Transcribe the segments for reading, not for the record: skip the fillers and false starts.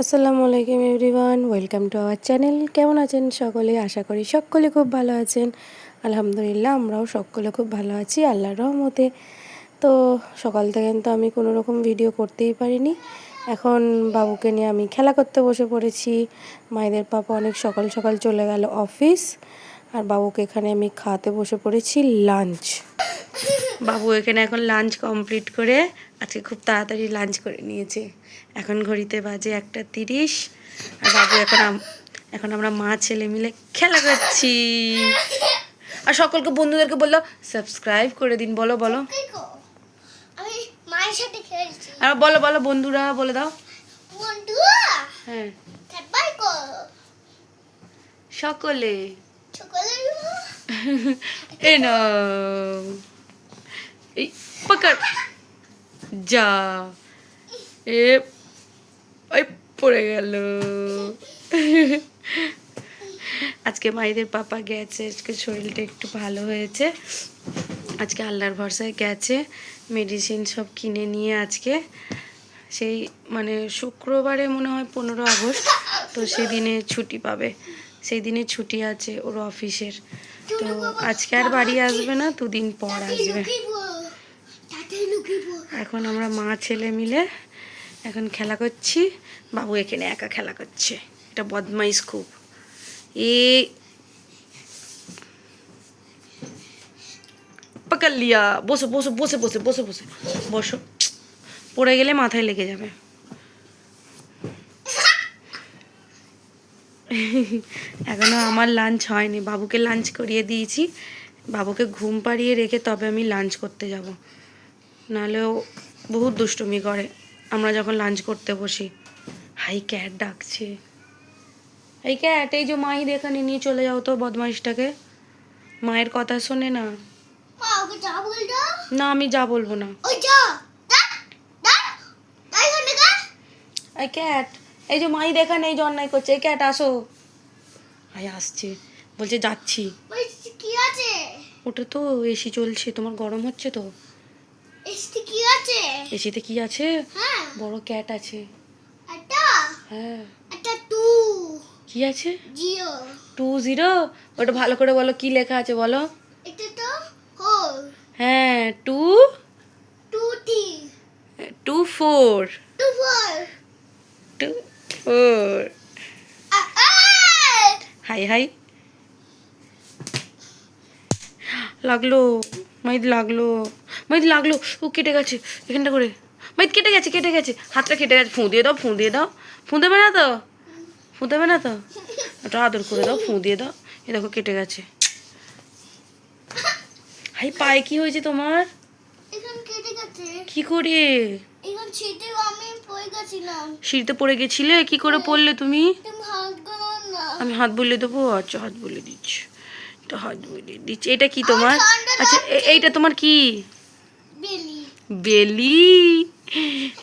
আসসালামু আলাইকুম everyone, welcome to our channel. কেমন আছেন সকলে? আশা করি সকলে খুব ভালো আছেন। আলহামদুলিল্লাহ, আমরাও সকলে খুব ভালো আছি আল্লাহর রহমতে। তো সকাল থেকে তো আমি কোনো রকম ভিডিও করতেই পারিনি। এখন বাবুকে নিয়ে আমি খেলা করতে বসে পড়েছি। মায়েদের পাপা অনেক সকাল সকাল চলে গেল অফিস, আর বাবুকে এখানে আমি খাওয়াতে বসে পড়েছি লাঞ্চ। বাবু এখানে এখন লাঞ্চ কমপ্লিট করে আজকে খুব তাড়াতাড়ি লাঞ্চ করে নিয়েছে। এখন ঘড়িতে বাজে 1:30, আর বাবু এখন আমরা মা ছেলে মিলে খেলা করছি। আর সকলকে বন্ধুদেরকে বললো সাবস্ক্রাইব করে দিন। বলো বলো, আর বলো বলো বন্ধুরা বলে দাও। হ্যাঁ, সকলে এই না, এই পকড় যা, এ ওই পড়ে গেল। আজকে মাইদের পাপা গেছে, আজকে শরীরটা একটু ভালো হয়েছে, আজকে আল্লাহর ভরসায় গেছে, মেডিসিন সব কিনে নিয়ে আজকে সেই মানে শুক্রবারে মনে হয় 15 আগস্ট, তো সেদিনে ছুটি পাবে, সেই দিনে ছুটি আছে ওর অফিসের। তো আজকে আর বাড়ি আসবে না, 2 দিন পর আসবে। এখন আমরা মা ছেলে মিলে এখন খেলা করছি। বাবু এখানে একা খেলা করছে, এটা বদমাইশ খুব। পকড় লিয়া, বসো বসো, বসে বসে বসে বসে বসো, পড়ে গেলে মাথায় লেগে যাবে। এখনো আমার লাঞ্চ হয়নি, বাবুকে লাঞ্চ করিয়ে দিয়েছি। বাবুকে ঘুম পাড়িয়ে রেখে তবে আমি লাঞ্চ করতে যাব, নাহলেও বহুত দুষ্টুমি করে আমরা যখন লাঞ্চ করতে বসি। হাই ক্যাট ডাকছে, এই ক্যাট, এই যে মাই এখানে নিয়ে চলে যাও তো বদমাইশটাকে। মায়ের কথা শোনে না। না, আমি যা বলবো না। এই ক্যাট, এই যে মাই এখানে এই যে অন্যায় করছে, এই ক্যাট আসো। হাই আসছে, বলছে যাচ্ছি। ওটা তো এসি চলছে, তোমার গরম হচ্ছে তো। এসিতে কি আছে? বড় ক্যাট আছে। হ্যাঁ, কি আছে? 20। ওটা ভালো করে বলো, কি লেখা আছে বলো। হ্যাঁ, 24 24। হাই হাই, লাগলো মাইদ, লাগলো মাইদ, লাগলো। ও কেটে গেছে এখানটা করে, মাইদ কেটে গেছে, কেটে গেছে, হাতটা কেটে গেছে। ফুঁ দিয়ে দাও, ফুঁ দিয়ে দাও, ফুঁ দেবে না তো, ফুঁ দেবে না তো, ওটা আদর করে দাও, ফুঁ দিয়ে দাও। এ দেখো কেটে গেছে। হাই, পায়ে কি হয়েছে তোমার? কি করে? সিঁড়িতে পড়ে গেছিলে? কি করে পড়লে তুমি? আমি হাত বুলিয়ে দেবো। আচ্ছা, হাত বুলিয়ে দিচ্ছি, এটা হাত বুলিয়ে দিচ্ছি। এটা কি তোমার? আচ্ছা, এইটা তোমার কি? বেলি।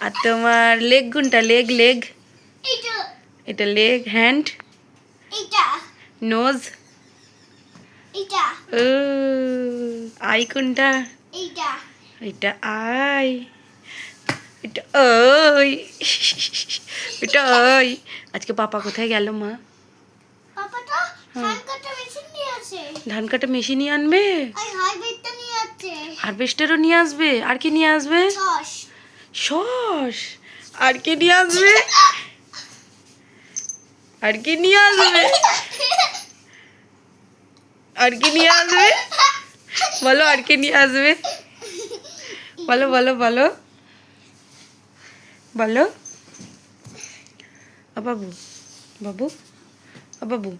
আর তোমার লেগ কোনটা? লেগ লেগ, এটা লেগ। হ্যান্ড, নোজ, আই কোনটা? এটা আই, এটা ওই, এটা ওই। আজকে পাপা কোথায় গেল মা? ধান কাটা মেশিন নিয়ে আনবে, হারভেস্টারও নিয়ে আসবে। আর কি নিয়ে আসবে? সস। আর কি নিয়ে আসবে? আর কি নিয়ে আসবে? আর কি নিয়ে আসবে? বলো, আর কি নিয়ে আসবে? বলো বলো বলো বলো। বাবু, বাবু, বাবু।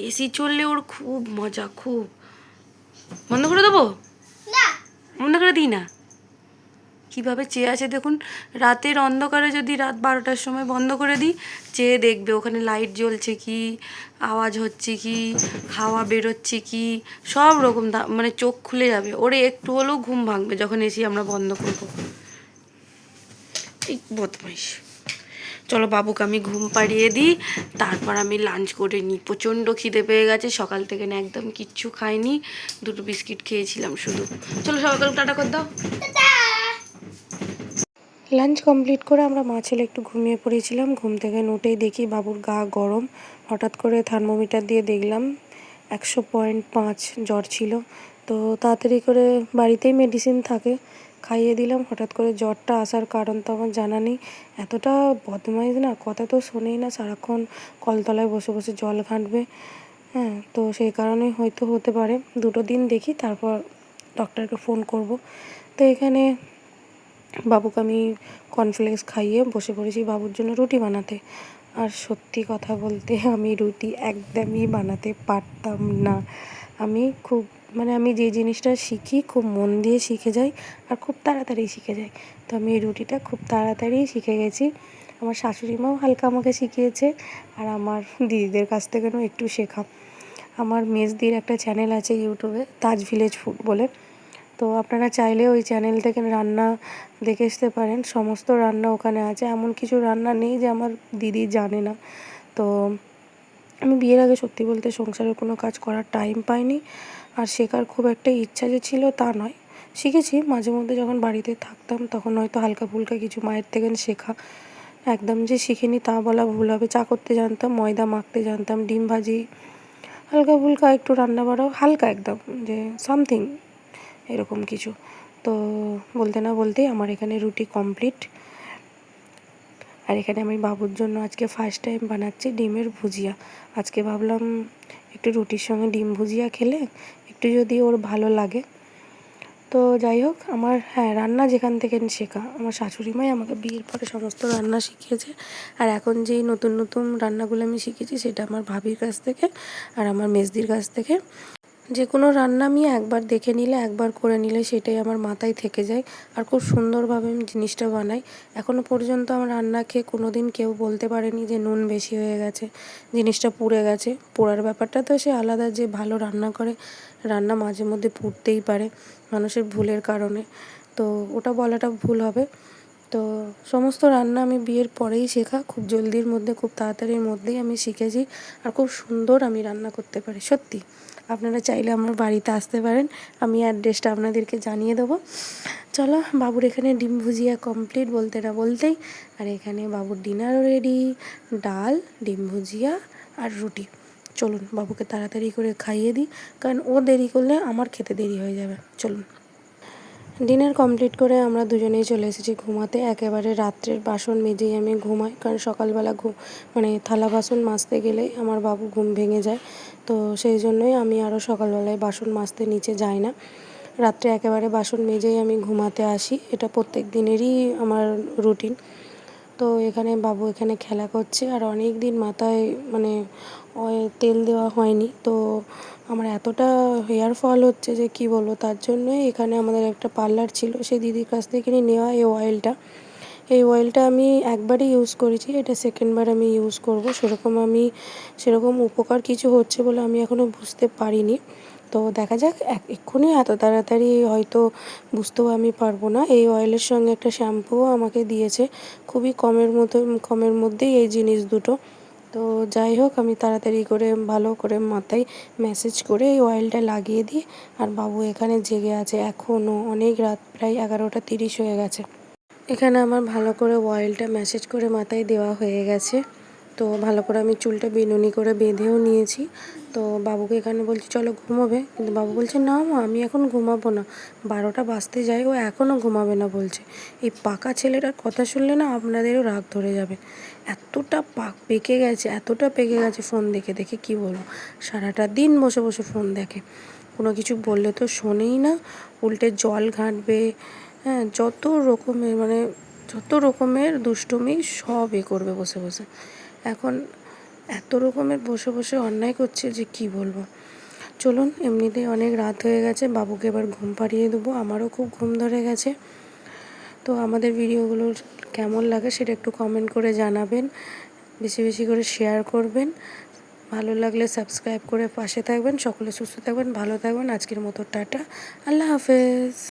এসি চললে ওর খুব মজা, খুব। বন্ধ করে দেবো? বন্ধ করে দিই না। কীভাবে চেয়ে আছে দেখুন, রাতের অন্ধকারে যদি রাত 12টার সময় বন্ধ করে দিই, চেয়ে দেখবে ওখানে লাইট জ্বলছে কি, আওয়াজ হচ্ছে কি, হাওয়া বেরোচ্ছে কি, সব রকম মানে চোখ খুলে যাবে। ওরে একটু হলেও ঘুম ভাঙবে যখন এসি আমরা বন্ধ করবো। এই বদমাইশ। চলো বাবুকে আমি ঘুম পাড়িয়ে দিই, তারপর আমি লাঞ্চ করে নিই। প্রচণ্ড খিদে পেয়ে গেছে, সকাল থেকে না একদম কিচ্ছু খাইনি, 2টো বিস্কিট খেয়েছিলাম শুধু। চলো সকাল টাটা করে দাও। লাঞ্চ কমপ্লিট করে আমরা মা ছেলে একটু ঘুমিয়ে পড়েছিলাম। ঘুম থেকে উঠেই দেখি বাবুর গা গরম। হঠাৎ করে থার্মোমিটার দিয়ে দেখলাম 100.5 জ্বর ছিল। তো তাড়াতাড়ি করে বাড়িতেই মেডিসিন থাকে, খাইয়ে দিলাম। হঠাৎ করে জ্বরটা আসার কারণ তো আমার জানা নেই। এতটা বদমাইশ না, কথা তো শোনেই না, সারাক্ষণ কলতলায় বসে বসে জল ঘাঁটবে। হ্যাঁ, তো সেই কারণেই হয়তো হতে পারে। 2 দিন দেখি, তারপর ডক্টরকে ফোন করব। তো এখানে বাবুকে আমি কর্নফ্লেক্স খাইয়ে বসে পড়েছি বাবুর জন্য রুটি বানাতে। আর সত্যি কথা বলতে আমি রুটি একদমই বানাতে পারতাম না। আমি খুব আমি যে জিনিসটা শিখি খুব মন দিয়ে শিখে যাই আর খুব তাড়াতাড়ি শিখে যাই। তো আমি এই রুটিটা খুব তাড়াতাড়ি শিখে গেছি। আমার শাশুড়ি মাও হালকা আমাকে শিখিয়েছে, আর আমার দিদিদের কাছ থেকেও একটু শেখা। আমার মেজদির একটা চ্যানেল আছে ইউটিউবে, তাজ ভিলেজ ফুড বলে। তো আপনারা চাইলে ওই চ্যানেল থেকে রান্না দেখে আসতে পারেন। সমস্ত রান্না ওখানে আছে, এমন কিছু রান্না নেই যে আমার দিদি জানে না। তো আমি বিয়ের আগে সত্যি বলতে সংসারের কোনো কাজ করার টাইম পাইনি, আর শেখার খুব একটা ইচ্ছা যে ছিল তা নয়। শিখেছি মাঝে মধ্যে, যখন বাড়িতে থাকতাম তখন হয়তো হালকা ফুলকা কিছু মায়ের থেকে শেখা। একদম যে শিখিনি তা বলা ভুল হবে। চা করতে জানতাম, ময়দা মাখতে জানতাম, ডিম ভাজি, হালকা ফুলকা একটু রান্না বাড়াও, হালকা একদম যে সামথিং এরকম কিছু। তো বলতে না বলতেই আমার এখানে রুটি কমপ্লিট। আর এখানে আমি বাবুর জন্য আজকে ফার্স্ট টাইম বানাচ্ছি ডিমের ভুজিয়া। আজকে ভাবলাম একটু রুটির সঙ্গে ডিম ভুজিয়া খেলে একটু যদি ওর ভালো লাগে। তো যাই হোক, আমার রান্না যেখান থেকে শেখা, আমার শাশুড়ি মাই আমাকে বিয়ের পরে সমস্ত রান্না শিখিয়েছে। আর এখন যেই নতুন নতুন রান্নাগুলো আমি শিখেছি সেটা আমার ভাবির কাছ থেকে আর আমার মেজদির কাছ থেকে। যে কোনো রান্না আমি একবার দেখে নিলে, একবার করে নিলে সেটাই আমার মাথায় থেকে যায়, আর খুব সুন্দরভাবে আমি জিনিসটা বানাই। এখনও পর্যন্ত আমার রান্না খেয়ে কোনো দিন কেউ বলতে পারেনি যে নুন বেশি হয়ে গেছে, জিনিসটা পুড়ে গেছে। পোড়ার ব্যাপারটা তো সে আলাদা, যে ভালো রান্না করে, রান্না মাঝে মধ্যে পুড়তেই পারে মানুষের ভুলের কারণে, তো ওটা বলাটা ভুল হবে। তো সমস্ত রান্না আমি বিয়ের পরেই শেখা, খুব জলদির মধ্যে, খুব তাড়াতাড়ির মধ্যেই আমি শিখেছি। আর খুব সুন্দর আমি রান্না করতে পারি সত্যি। আপনারা চাইলে আমার বাড়িতে আসতে পারেন, আমি অ্যাড্রেসটা আপনাদেরকে জানিয়ে দেবো। চলো, বাবুর এখানে ডিম ভুজিয়া কমপ্লিট বলতে না বলতেই। আর এখানে বাবুর ডিনারও রেডি, ডাল, ডিম ভুজিয়া আর রুটি। চলুন বাবুকে তাড়াতাড়ি করে খাইয়ে দিই, কারণ ও দেরি করলে আমার খেতে দেরি হয়ে যাবে। চলুন। ডিনার কমপ্লিট করে আমরা দুজনেই চলে এসেছি ঘুমাতে। একেবারে রাত্রের বাসন মেজেই আমি ঘুমাই, কারণ সকালবেলা থালা বাসন মাজতে গেলেই আমার বাবু ঘুম ভেঙে যায়। তো সেই জন্যই আমি আরও সকালবেলায় বাসন মাজতে নিচে যাই না। রাত্রে একেবারে বাসন মেজেই আমি ঘুমাতে আসি, এটা প্রত্যেক দিনেরই আমার রুটিন। তো এখানে বাবু এখানে খেলা করছে, আর অনেক দিন মাথায় তেল দেওয়া হয়নি। তো আমার এতটা হেয়ার ফল হচ্ছে যে কি বলবো, তার জন্যই এখানে আমাদের একটা পার্লার ছিল, সেই দিদির কাছ থেকে নেওয়া এই অয়েলটা আমি একবারই ইউজ করেছি, এটা সেকেন্ডবার আমি ইউজ করব। সেরকম উপকার কিছু হচ্ছে বলে আমি এখনও বুঝতে পারিনি। তো দেখা যাক, এক্ষুনি এত তাড়াতাড়ি হয়তো বুঝতেও আমি পারবো না। এই অয়েলের সঙ্গে একটা শ্যাম্পুও আমাকে দিয়েছে, খুবই কমের মধ্যেই এই জিনিস দুটো। তো যাই হোক, আমি তাড়াতাড়ি করে ভালো করে মাথায় ম্যাসেজ করে এই অয়েলটা লাগিয়ে দিই। আর বাবু এখানে জেগে আছে এখনও, অনেক রাত, প্রায় 11:30 হয়ে গেছে। এখানে আমার ভালো করে অয়েলটা ম্যাসেজ করে মাথায় দেওয়া হয়ে গেছে। তো ভালো করে আমি চুলটা বিনুনি করে বেঁধেও নিয়েছি। তো বাবুকে এখানে বলছি চলো ঘুমোবে, কিন্তু বাবু বলছে না মা, আমি এখন ঘুমাবো না, 12টা বাজতে যায়, ও এখনও ঘুমাবে না বলছে। এই পাকা ছেলেটার কথা শুনলে না আপনাদেরও রাগ ধরে যাবে। এতটা পেকে গেছে ফোন দেখে দেখে, কি বলবো। সারাটা দিন বসে বসে ফোন দেখে, কোনো কিছু বললে তো শোনেই না, উল্টে জল ঘাঁটবে। হ্যাঁ, যত রকমের দুষ্টুমি সব করবে বসে বসে। এখন এত রকমের বসে বসে অন্যায় করছে যে কি বলবো। চলুন, এমনিতেই অনেক রাত হয়ে গেছে, বাবুকে এবার ঘুম পাড়িয়ে দেবো, আমারও খুব ঘুম ধরে গেছে। তো আমাদের ভিডিওগুলো কেমন লাগে সেটা একটু কমেন্ট করে জানাবেন, বেশি বেশি করে শেয়ার করবেন, ভালো লাগলে সাবস্ক্রাইব করে পাশে থাকবেন। সকলে সুস্থ থাকবেন, ভালো থাকবেন। আজকের মতো টাটা, আল্লাহ হাফেজ।